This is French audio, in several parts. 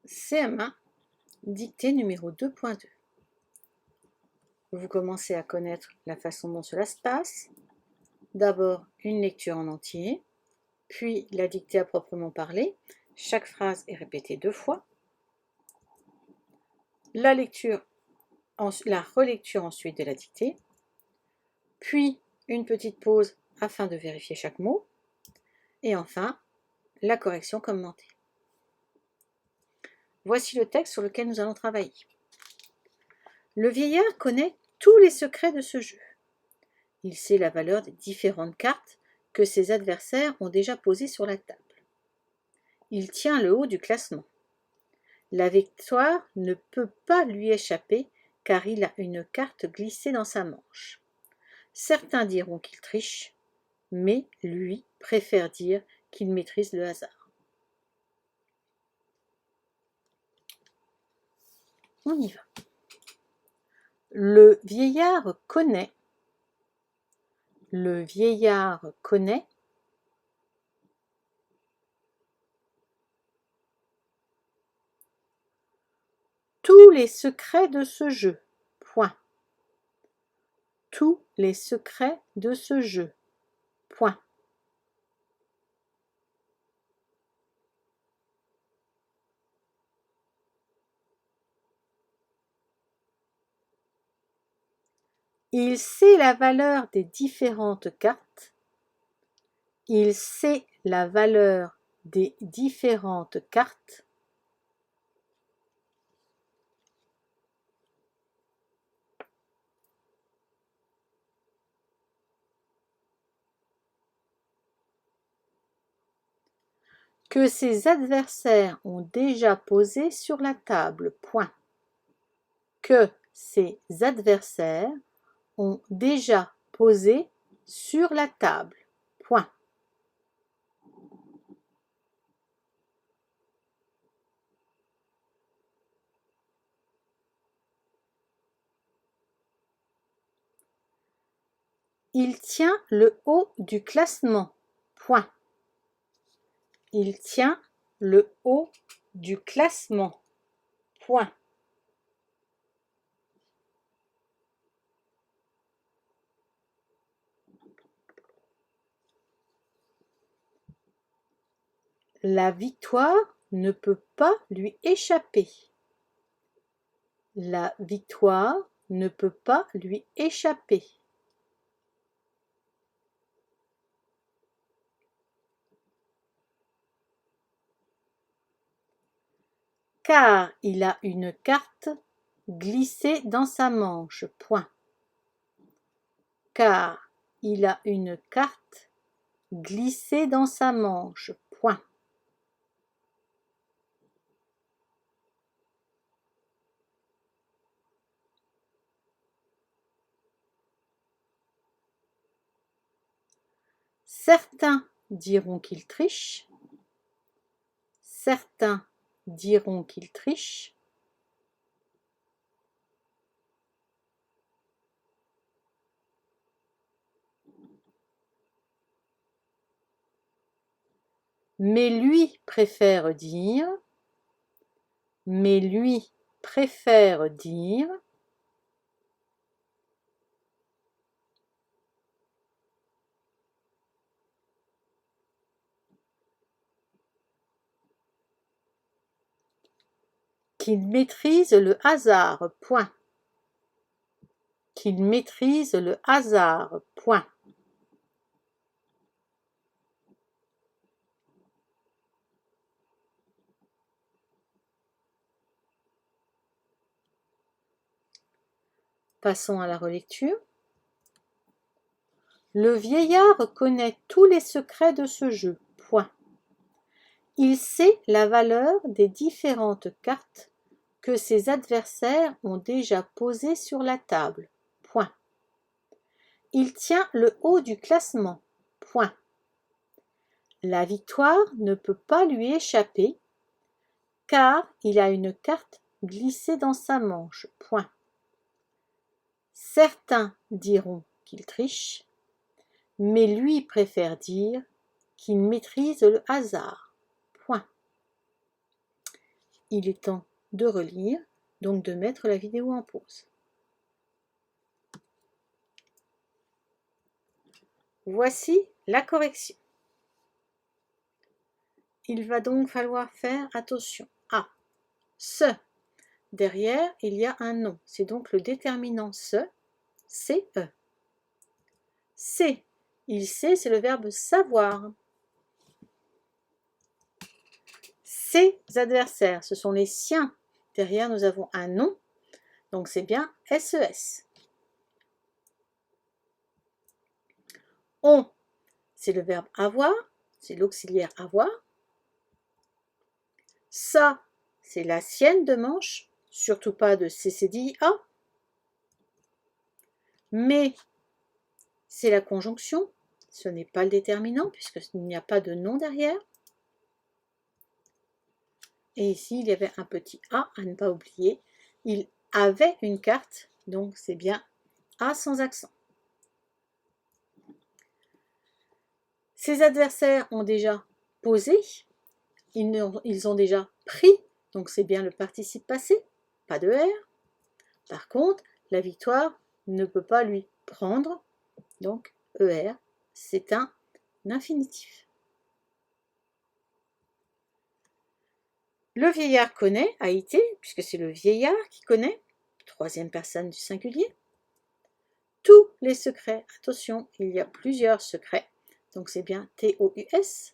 CM1, dictée numéro 2.2. Vous commencez à connaître la façon dont cela se passe. D'abord, une lecture en entier, puis la dictée à proprement parler. Chaque phrase est répétée 2 fois. La relecture ensuite de la dictée, puis une petite pause afin de vérifier chaque mot, et enfin, la correction commentée. Voici le texte sur lequel nous allons travailler. Le vieillard connaît tous les secrets de ce jeu. Il sait la valeur des différentes cartes que ses adversaires ont déjà posées sur la table. Il tient le haut du classement. La victoire ne peut pas lui échapper car il a une carte glissée dans sa manche. Certains diront qu'il triche, mais lui préfère dire qu'il maîtrise le hasard. On y va. Le vieillard connaît. Le vieillard connaît. Tous les secrets de ce jeu. Point. Tous les secrets de ce jeu. Point. Il sait la valeur des différentes cartes. Il sait la valeur des différentes cartes. Que ses adversaires ont déjà posé sur la table. Point. Que ses adversaires ont déjà posé sur la table. Point. Il tient le haut du classement. Point. Il tient le haut du classement. Point. La victoire ne peut pas lui échapper. La victoire ne peut pas lui échapper. Car il a une carte glissée dans sa manche. Point. Car il a une carte glissée dans sa manche. Point. Certains diront qu'il triche. Certains diront qu'il triche. Mais lui préfère dire. Mais lui préfère dire. Qu'il maîtrise le hasard. Point. Qu'il maîtrise le hasard. Point. Passons à la relecture. Le vieillard connaît tous les secrets de ce jeu. Point. Il sait la valeur des différentes cartes que ses adversaires ont déjà posées sur la table. Point. Il tient le haut du classement. Point. La victoire ne peut pas lui échapper car il a une carte glissée dans sa manche. Point. Certains diront qu'il triche, mais lui préfère dire qu'il maîtrise le hasard. Point. il est temps de relire, donc de mettre la vidéo en pause. Voici la correction. Il va donc falloir faire attention à ce. Derrière, il y a un nom. C'est donc le déterminant ce, C-E. C'est. Il sait, c'est le verbe savoir. Ses adversaires, ce sont les siens. Derrière, nous avons un nom. Donc, c'est bien SES. On, c'est le verbe avoir. C'est l'auxiliaire avoir. Ça, c'est la sienne de manche. Surtout pas de CCDIA. Mais, c'est la conjonction. Ce n'est pas le déterminant puisqu'il n'y a pas de nom derrière. Et ici, il y avait un petit A à ne pas oublier. Il avait une carte, donc c'est bien A sans accent. Ses adversaires ont déjà posé. Ils ont déjà pris, donc c'est bien le participe passé, pas de R. Par contre, la victoire ne peut pas lui prendre, donc ER, c'est un infinitif. Le vieillard connaît, a été, puisque c'est le vieillard qui connaît, troisième personne du singulier, tous les secrets. Attention, il y a plusieurs secrets, donc c'est bien TOUS.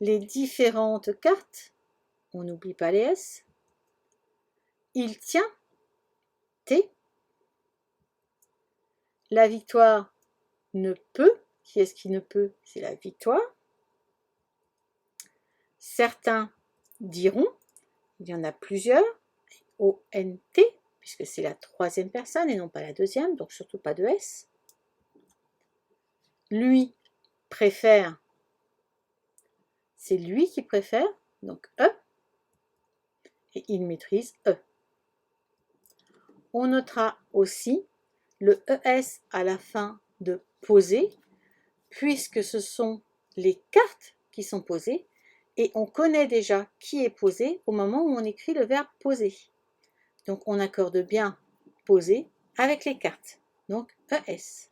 Les différentes cartes, on n'oublie pas les S. Il tient, T. La victoire ne peut, qui est-ce qui ne peut? C'est la victoire. Certains diront, il y en a plusieurs, ONT, puisque c'est la troisième personne et non pas la deuxième, donc surtout pas de S. Lui préfère, c'est lui qui préfère, donc E, et il maîtrise E. On notera aussi le ES à la fin de poser, puisque ce sont les cartes qui sont posées, et on connaît déjà qui est posé au moment où on écrit le verbe poser. Donc on accorde bien poser avec les cartes, donc ES.